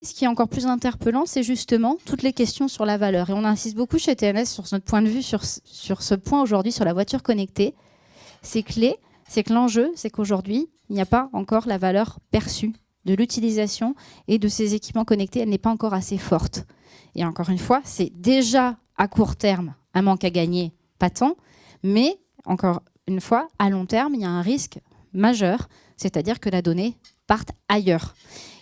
Ce qui est encore plus interpellant, c'est justement toutes les questions sur la valeur. Et on insiste beaucoup chez TNS sur notre point de vue sur ce point aujourd'hui, sur la voiture connectée. C'est clé, c'est que l'enjeu, c'est qu'aujourd'hui, il n'y a pas encore la valeur perçue de l'utilisation et de ces équipements connectés. Elle n'est pas encore assez forte. Et encore une fois, c'est déjà à court terme un manque à gagner, pas tant, mais encore une fois, à long terme, il y a un risque majeur, c'est-à-dire que la donnée parte ailleurs.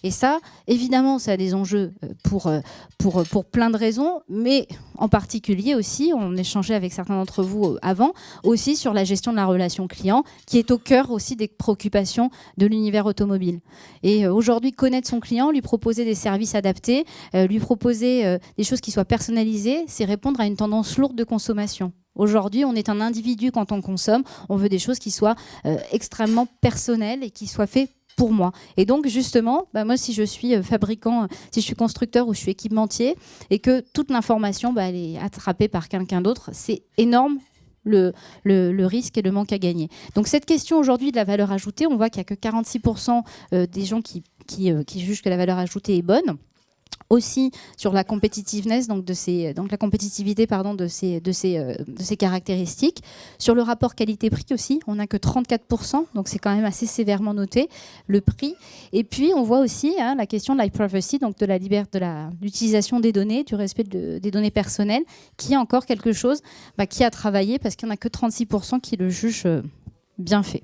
Et ça, évidemment, ça a des enjeux pour plein de raisons, mais en particulier aussi, on échangeait avec certains d'entre vous avant, aussi sur la gestion de la relation client, qui est au cœur aussi des préoccupations de l'univers automobile. Et aujourd'hui, connaître son client, lui proposer des services adaptés, lui proposer des choses qui soient personnalisées, c'est répondre à une tendance lourde de consommation. Aujourd'hui, on est un individu quand on consomme, on veut des choses qui soient extrêmement personnelles et qui soient faites pour moi. Et donc, justement, moi, si je suis fabricant, si je suis constructeur ou je suis équipementier, et que toute l'information, elle est attrapée par quelqu'un d'autre, c'est énorme le risque et le manque à gagner. Donc, cette question aujourd'hui de la valeur ajoutée, on voit qu'il n'y a que 46% des gens qui jugent que la valeur ajoutée est bonne. Aussi sur la competitiveness, donc la compétitivité de ces caractéristiques. Sur le rapport qualité-prix aussi, on n'a que 34%, donc c'est quand même assez sévèrement noté, le prix. Et puis on voit aussi la question de la privacy, donc de la liberté, de l'utilisation des données, du respect des données personnelles, qui est encore quelque chose qui a travaillé parce qu'il n'y en a que 36% qui le jugent bien fait.